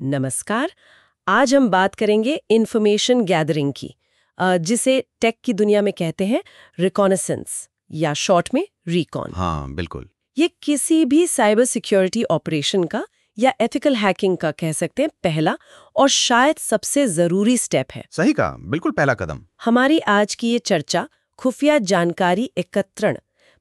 नमस्कार। आज हम बात करेंगे इंफॉर्मेशन गैदरिंग की, जिसे टेक की दुनिया में कहते हैं रिकॉनेसेंस या शॉर्ट में रिकॉन। हाँ, बिल्कुल। ये किसी भी साइबर सिक्योरिटी ऑपरेशन का या एथिकल हैकिंग का कह सकते हैं पहला और शायद सबसे जरूरी स्टेप है। सही कहा, बिल्कुल पहला कदम। हमारी आज की ये चर्चा खुफिया जानकारी एकत्रण,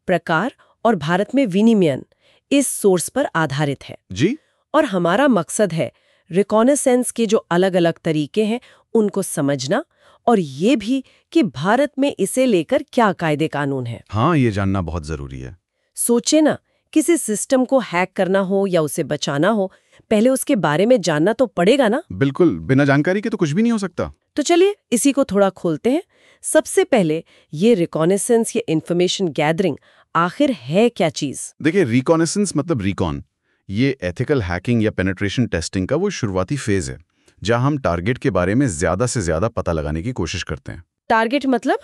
प्रकार और भारत में विनिमयन इस सोर्स पर आधारित है। जी। और हमारा मकसद है रिकॉनेसेंस के जो अलग अलग तरीके हैं उनको समझना, और ये भी कि भारत में इसे लेकर क्या कायदे कानून है। हाँ, ये जानना बहुत जरूरी है। सोचे ना, किसी सिस्टम को हैक करना हो या उसे बचाना हो, पहले उसके बारे में जानना तो पड़ेगा ना। बिल्कुल, बिना जानकारी के तो कुछ भी नहीं हो सकता। तो चलिए इसी को थोड़ा खोलते हैं। सबसे पहले ये रिकॉनेसेंस या इंफॉर्मेशन गैदरिंग आखिर है क्या चीज? देखिए, रिकॉनेसेंस मतलब रिकॉन। ये एथिकल हैकिंग या पेनिट्रेशन टेस्टिंग का वो शुरुआती फेज है, जहां हम टारगेट के बारे में ज्यादा से ज्यादा पता लगाने की कोशिश करते हैं। टारगेट मतलब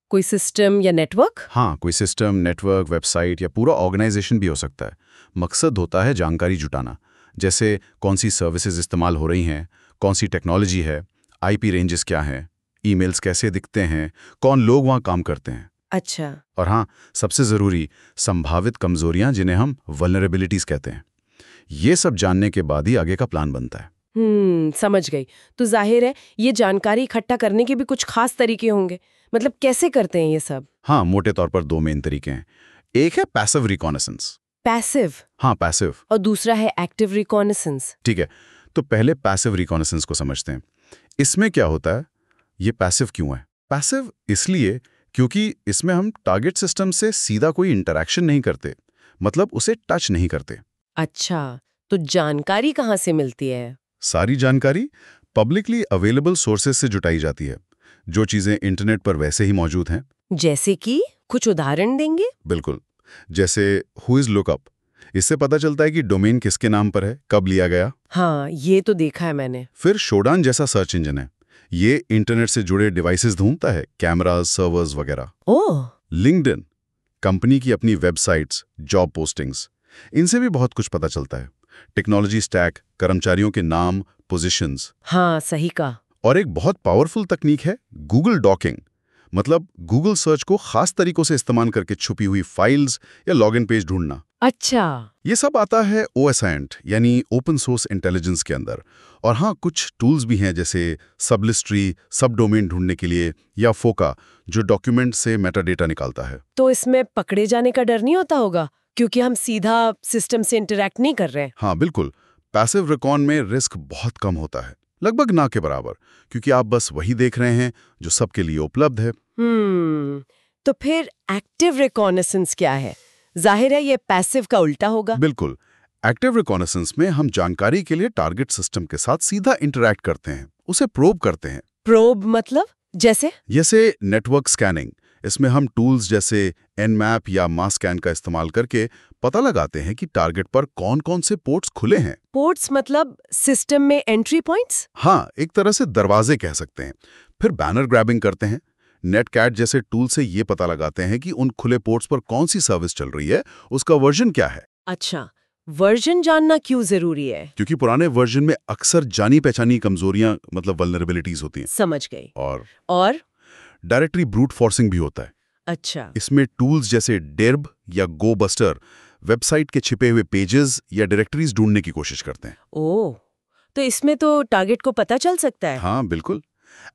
कोई सिस्टम या नेटवर्क? हाँ, कोई सिस्टम, नेटवर्क, वेबसाइट या पूरा ऑर्गेनाइजेशन भी हो सकता है। मकसद होता है जानकारी जुटाना, जैसे कौन सी सर्विसेज इस्तेमाल हो रही हैं, कौन सी टेक्नोलॉजी है, आईपी रेंजेस क्या हैं, ईमेल्स कैसे दिखते हैं, कौन लोग वहाँ काम करते हैं। अच्छा। और हाँ, सबसे ज़रूरी, संभावित कमजोरियां जिन्हें हम वल्नरेबिलिटीज कहते हैं। ये सब जानने के बाद ही आगे का प्लान बनता है। समझ गई। तो जाहिर है ये जानकारी इकट्ठा करने के भी कुछ खास तरीके होंगे। मतलब कैसे करते हैं ये सब? हाँ, मोटे तौर पर दो मेन तरीके हैं। एक है पैसिव रिकॉनेसेंस। पैसिव? हाँ, पैसिव। और दूसरा है एक्टिव रिकॉनेसेंस। ठीक है, तो पहले पैसिव रिकॉनेसेंस को समझते हैं। इसमें क्या होता है? ये पैसिव क्यों है? पैसिव इसलिए क्योंकि इसमें हम टारगेट सिस्टम से सीधा कोई इंटरैक्शन नहीं करते, मतलब उसे टच नहीं करते। अच्छा, तो जानकारी कहाँ से मिलती है? सारी जानकारी पब्लिकली अवेलेबल सोर्सेज से जुटाई जाती है, जो चीजें इंटरनेट पर वैसे ही मौजूद हैं। जैसे कि कुछ उदाहरण देंगे? बिल्कुल, जैसे हु इज लुकअप। इससे पता चलता है कि डोमेन किसके नाम पर है, कब लिया गया। हाँ, ये तो देखा है मैंने। फिर शोडान जैसा सर्च इंजन है, ये इंटरनेट से जुड़े डिवाइसेस ढूंढता है, कैमरास, सर्वर्स वगैरह। ओह। लिंक्डइन, कंपनी की अपनी वेबसाइट्स, जॉब पोस्टिंग्स, इनसे भी बहुत कुछ पता चलता है। टेक्नोलॉजी स्टैक, कर्मचारियों के नाम, पोजीशंस। हाँ, सही कहा। और एक बहुत पावरफुल तकनीक है गूगल डॉकिंग, मतलब गूगल सर्च को खास तरीकों से इस्तेमाल करके छुपी हुई फाइल्स या लॉगिन पेज ढूंढना। अच्छा। ये सब आता है OSINT यानी ओपन सोर्स इंटेलिजेंस के अंदर। और हाँ, कुछ टूल्स भी हैं जैसे सबलिस्ट्री, सब डोमेन ढूंढने के लिए, या फोका, जो डॉक्यूमेंट से मेटाडेटा निकालता है। तो इसमें पकड़े जाने का डर नहीं होता होगा, क्योंकि हम सीधा सिस्टम से इंटरैक्ट नहीं कर रहे? हाँ, बिल्कुल। पैसिव रिकॉन में रिस्क बहुत कम होता है, लगभग ना के बराबर, क्योंकि आप बस वही देख रहे हैं जो सबके लिए उपलब्ध है। तो फिर एक्टिव रिकॉनेसेंस क्या है? जाहिर है ये पैसिव का उल्टा होगा। बिल्कुल। एक्टिव रिकॉनेसेंस में हम जानकारी के लिए टारगेट सिस्टम के साथ सीधा इंटरैक्ट करते हैं, उसे प्रोब करते हैं। प्रोब मतलब? जैसे नेटवर्क स्कैनिंग। इसमें हम टूल्स जैसे Nmap या मासस्कैन का इस्तेमाल करके पता लगाते हैं कि टारगेट पर कौन-कौन से पोर्ट्स खुले हैं। पोर्ट्स मतलब सिस्टम में एंट्री पॉइंट्स? हाँ, एक तरह से दरवाजे कह सकते हैं। फिर बैनर ग्रैबिंग करते हैं। नेटकैट जैसे टूल से ये पता लगाते हैं कि उन खुले पोर्ट्स पर कौन सी सर्विस चल रही है, उसका वर्जन क्या है। अच्छा, वर्जन जानना क्यों जरूरी है? क्योंकि पुराने वर्जन में अक्सर जानी पहचानी कमजोरियां, मतलब वल्नरेबिलिटीज होती हैं। समझ गई। और डायरेक्टरी ब्रूट फोर्सिंग भी होता है। अच्छा। इसमें टूल्स जैसे डिर्ब या गोबस्टर वेबसाइट के छिपे हुए पेजेस या डायरेक्टरीज ढूंढने की कोशिश करते हैं। ओह, तो इसमें तो टारगेट को पता चल सकता है। हाँ, बिल्कुल।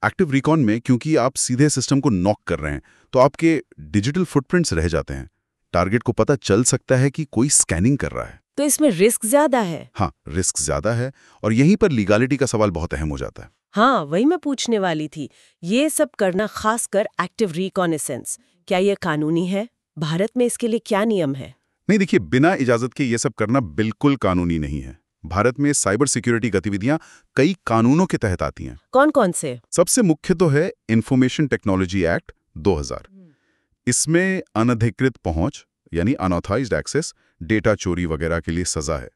एक्टिव रिकॉन में क्योंकि आप सीधे सिस्टम को नॉक कर रहे हैं, तो आपके डिजिटल फुटप्रिंट्स रह जाते हैं। टारगेट को पता चल सकता है कि कोई स्कैनिंग कर रहा है। तो इसमें रिस्क ज्यादा है। हाँ, रिस्क ज्यादा है, और यहीं पर लीगलिटी का सवाल बहुत अहम हो जाता है। हाँ, वही मैं पूछने वाली थी। ये सब करना, खासकर एक्टिव रिकॉनेसेंस, क्या ये कानूनी है? भारत में इसके लिए क्या नियम है? नहीं, देखिए, बिना इजाजत के ये सब करना बिल्कुल कानूनी नहीं है। भारत में साइबर सिक्योरिटी गतिविधियां कई कानूनों के तहत आती हैं। कौन कौन से? सबसे मुख्य तो है इंफॉर्मेशन टेक्नोलॉजी एक्ट 2000। इसमें अनधिकृत पहुंच यानी अनऑथराइज्ड एक्सेस, डेटा चोरी वगैरह के लिए सजा है।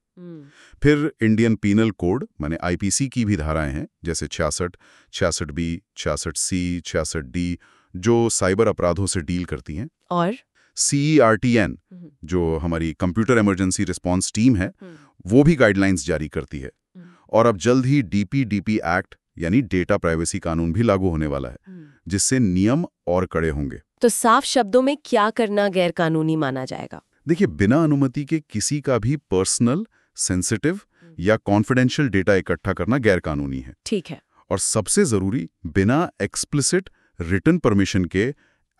फिर इंडियन पीनल कोड माने IPC की भी धाराएं हैं, जैसे 66, 66B, 66C, 66D, जो साइबर अपराधों से डील करती हैं। और CERTN, जो हमारी कंप्यूटर इमरजेंसी रिस्पांस टीम है, वो भी गाइडलाइंस जारी करती है। और अब जल्द ही DPDP एक्ट यानी डेटा प्राइवेसी कानून भी लागू होने वाला है, जिससे नियम और कड़े होंगे। तो साफ शब्दों में क्या करना गैरकानूनी माना जाएगा? देखिए, बिना अनुमति के किसी का भी पर्सनल, सेंसिटिव या कॉन्फिडेंशियल डेटा इकट्ठा करना गैरकानूनी है। ठीक है। और सबसे जरूरी, बिना एक्सप्लिसिट रिटन परमिशन के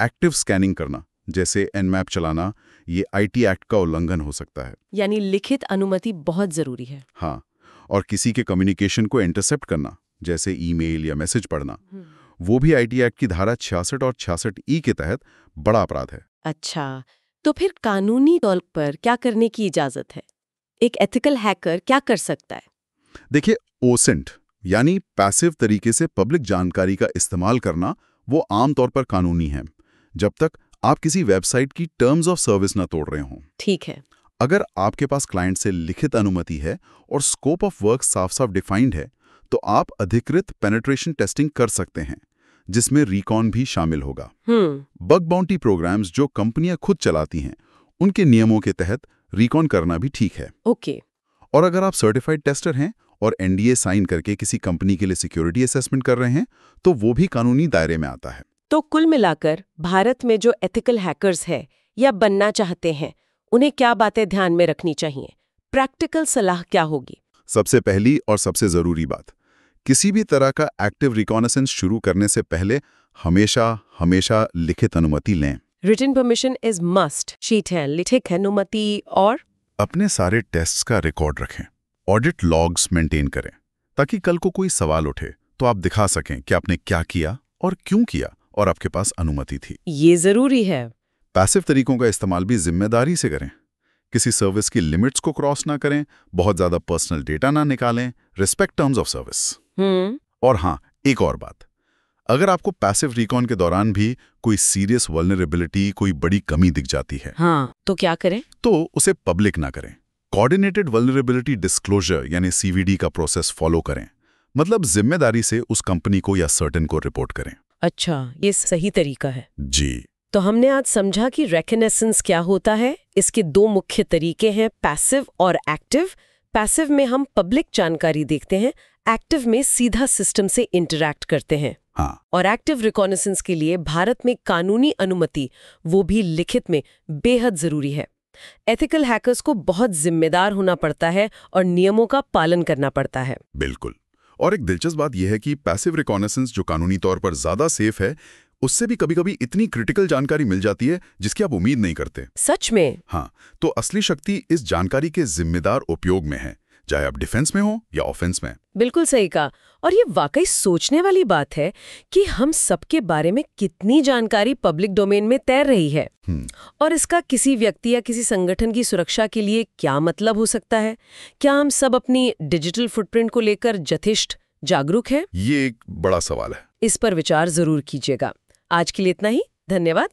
एक्टिव स्कैनिंग करना, जैसे nmap चलाना, ये IT एक्ट का उल्लंघन हो सकता है। यानी लिखित अनुमति बहुत जरूरी है। हाँ, और किसी के कम्युनिकेशन को इंटरसेप्ट करना, जैसे ईमेल या मैसेज पढ़ना, वो भी IT एक्ट की धारा 66 और 66E के तहत बड़ा अपराध है। अच्छा, तो फिर कानूनी तौर पर क्या करने की इजाजत है? एक एथिकल हैकर क्या कर सकता है? देखिए, OSINT यानी पैसिव तरीके से पब्लिक जानकारी का इस्तेमाल करना, वो आमतौर पर कानूनी है, जब तक आप किसी वेबसाइट की टर्म्स ऑफ सर्विस ना तोड़ रहे हों। ठीक है। अगर आपके पास क्लाइंट से लिखित अनुमति है और स्कोप ऑफ वर्क साफ-साफ डिफाइंड है, तो आप अधिकृत पेनिट्रेशन टेस्टिंग कर सकते हैं, जिसमें रिकॉन भी शामिल होगा। बग बाउंटी प्रोग्राम्स जो कंपनियां खुद चलाती हैं, उनके नियमों के तहत रिकॉन करना भी ठीक है। ओके। और अगर आप सर्टिफाइड टेस्टर हैं और NDA साइन करके किसी कंपनी के लिए सिक्योरिटी असेसमेंट कर रहे हैं, तो वो भी कानूनी दायरे में आता है। तो कुल मिलाकर भारत में जो एथिकल हैकर्स है या बनना चाहते हैं, उन्हें क्या बातें ध्यान में रखनी चाहिए? प्रैक्टिकल सलाह क्या होगी? सबसे पहली और सबसे जरूरी बात, किसी भी तरह का एक्टिव रिकॉनेसेंस शुरू करने से पहले हमेशा लिखित अनुमति लें। Written permission is must. Sheet है, लिखित अनुमति, और अपने सारे टेस्ट्स का रिकॉर्ड रखें। ऑडिट लॉग्स मेंटेन करें, ताकि कल को कोई सवाल उठे तो आप दिखा सकें कि आपने क्या किया और क्यों किया और आपके पास अनुमति थी। ये जरूरी है। पैसिव तरीकों का इस्तेमाल भी जिम्मेदारी से करें। किसी सर्विस की लिमिट्स को क्रॉस ना करें, बहुत ज्यादा पर्सनल डेटा ना निकालें, रिस्पेक्ट टर्म्स ऑफ सर्विस। और हाँ, एक और बात, अगर आपको पैसिव रिकॉन के दौरान भी कोई सीरियस वल्नरेबिलिटी, कोई बड़ी कमी दिख जाती है, तो क्या करें? तो उसे पब्लिक ना करें। कोऑर्डिनेटेड वल्नरेबिलिटी डिस्क्लोजर यानी CVD का प्रोसेस फॉलो करें, मतलब जिम्मेदारी से उस कंपनी को या सर्टन को रिपोर्ट करें। अच्छा, ये सही तरीका है। जी। तो हमने आज समझा कि रिकॉनेसेंस क्या होता है। इसके दो मुख्य तरीके हैं, पैसिव और एक्टिव। पैसिव में हम पब्लिक जानकारी देखते हैं, एक्टिव में सीधा सिस्टम से इंटरैक्ट करते हैं। हाँ। और एक्टिव रिकॉनेसेंस के लिए भारत में कानूनी अनुमति, वो भी लिखित में, बेहद जरूरी है। एथिकल हैकर्स को बहुत जिम्मेदार होना पड़ता है और नियमों का पालन करना पड़ता है। बिल्कुल। और एक दिलचस्प बात यह है कि पैसिव रिकॉनेसेंस जो कानूनी तौर पर ज्यादा सेफ है, उससे भी कभी-कभी इतनी क्रिटिकल जानकारी मिल जाती है जिसकी आप उम्मीद नहीं करते। सच में? हाँ, तो असली शक्ति इस जानकारी के जिम्मेदार उपयोग में है, चाहे आप डिफेंस में हो या ऑफेंस में। बिल्कुल सही कहा। और ये वाकई सोचने वाली बात है कि हम सबके बारे में कितनी जानकारी पब्लिक डोमेन में तैर रही है, और इसका किसी व्यक्ति या किसी संगठन की सुरक्षा के लिए क्या मतलब हो सकता है। क्या हम सब अपनी डिजिटल फुटप्रिंट को लेकर यथेष्ट जागरूक हैं? ये एक बड़ा सवाल है। इस पर विचार जरूर कीजिएगा। आज के लिए इतना ही। धन्यवाद।